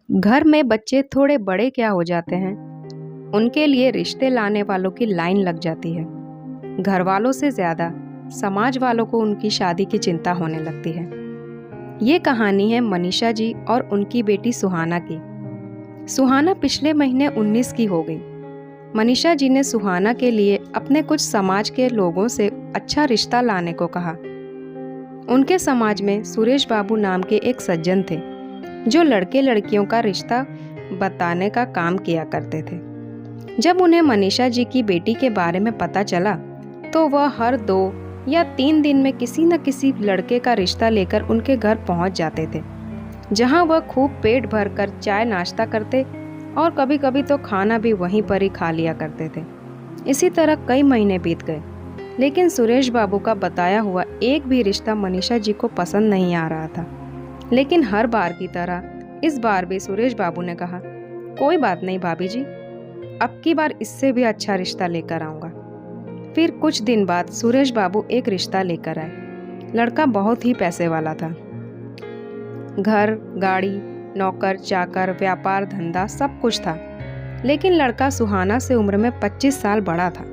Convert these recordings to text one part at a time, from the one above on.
घर में बच्चे थोड़े बड़े क्या हो जाते हैं, उनके लिए रिश्ते लाने वालों की लाइन लग जाती है। घर वालों से ज्यादा समाज वालों को उनकी शादी की चिंता होने लगती है। ये कहानी है मनीषा जी और उनकी बेटी सुहाना की। सुहाना पिछले महीने 19 की हो गई। मनीषा जी ने सुहाना के लिए अपने कुछ समाज के लोगों से अच्छा रिश्ता लाने को कहा। उनके समाज में सुरेश बाबू नाम के एक सज्जन थे जो लड़के लड़कियों का रिश्ता बताने का काम किया करते थे। जब उन्हें मनीषा जी की बेटी के बारे में पता चला तो वह हर 2 या 3 दिन में किसी न किसी लड़के का रिश्ता लेकर उनके घर पहुंच जाते थे, जहां वह खूब पेट भर कर चाय नाश्ता करते और कभी कभी तो खाना भी वहीं पर ही खा लिया करते थे। इसी तरह कई महीने बीत गए, लेकिन सुरेश बाबू का बताया हुआ एक भी रिश्ता मनीषा जी को पसंद नहीं आ रहा था। लेकिन हर बार की तरह इस बार भी सुरेश बाबू ने कहा, कोई बात नहीं भाभी जी, अब की बार इससे भी अच्छा रिश्ता लेकर आऊंगा। फिर कुछ दिन बाद सुरेश बाबू एक रिश्ता लेकर आए। लड़का बहुत ही पैसे वाला था। घर, गाड़ी, नौकर चाकर, व्यापार धंधा सब कुछ था। लेकिन लड़का सुहाना से उम्र में 25 साल बड़ा था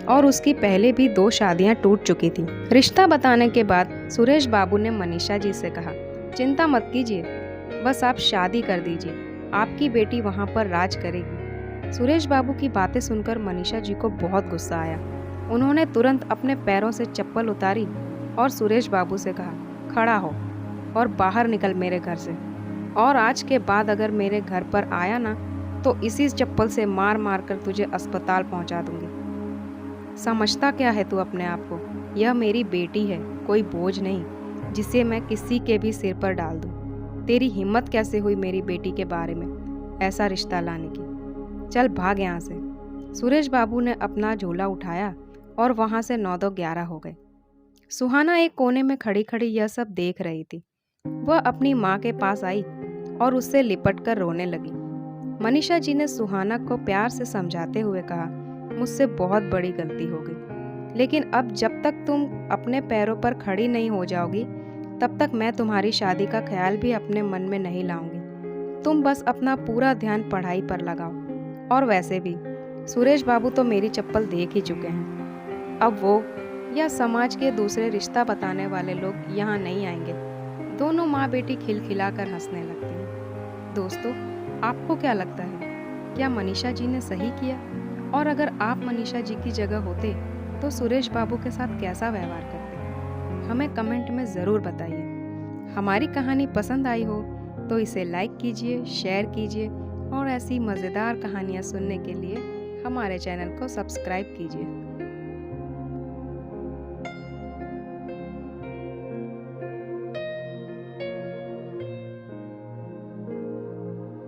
और उसकी पहले भी 2 शादियां टूट चुकी थी। रिश्ता बताने के बाद सुरेश बाबू ने मनीषा जी से कहा, चिंता मत कीजिए, बस आप शादी कर दीजिए, आपकी बेटी वहां पर राज करेगी। सुरेश बाबू की बातें सुनकर मनीषा जी को बहुत गुस्सा आया। उन्होंने तुरंत अपने पैरों से चप्पल उतारी और सुरेश बाबू से कहा, खड़ा हो और बाहर निकल मेरे घर से, और आज के बाद अगर मेरे घर पर आया ना तो इसी चप्पल से मार मार कर तुझे अस्पताल पहुंचा दूंगी। समझता क्या है तू अपने आप को? यह मेरी बेटी है, कोई बोझ नहीं जिसे मैं किसी के भी सिर पर डाल दूं। तेरी हिम्मत कैसे हुई मेरी बेटी के बारे में ऐसा रिश्ता लाने की? चल भाग यहाँ से। सुरेश बाबू ने अपना झोला उठाया और वहां से 9-11 हो गए। सुहाना एक कोने में खड़ी खड़ी यह सब देख रही थी। वह अपनी माँ के पास आई और उससे लिपट कर रोने लगी। मनीषा जी ने सुहाना को प्यार से समझाते हुए कहा, मुझसे बहुत बड़ी गलती हो गई, लेकिन अब जब तक तुम अपने पैरों पर खड़ी नहीं हो जाओगी तब तक मैं तुम्हारी शादी का ख्याल भी अपने मन में नहीं लाऊंगी। तुम बस अपना पूरा ध्यान पढ़ाई पर लगाओ। और वैसे भी सुरेश बाबू तो मेरी चप्पल देख ही चुके हैं। अब वो या समाज के दूसरे रिश्ता बताने वाले लोग यहाँ नहीं आएंगे। दोनों माँ बेटी खिलखिलाकर हंसने लगती हैं। दोस्तों, आपको क्या लगता है, क्या मनीषा जी ने सही किया? और अगर आप मनीषा जी की जगह होते तो सुरेश बाबू के साथ कैसा व्यवहार करते? हमें कमेंट में ज़रूर बताइए। हमारी कहानी पसंद आई हो तो इसे लाइक कीजिए, शेयर कीजिए और ऐसी मज़ेदार कहानियाँ सुनने के लिए हमारे चैनल को सब्सक्राइब कीजिए।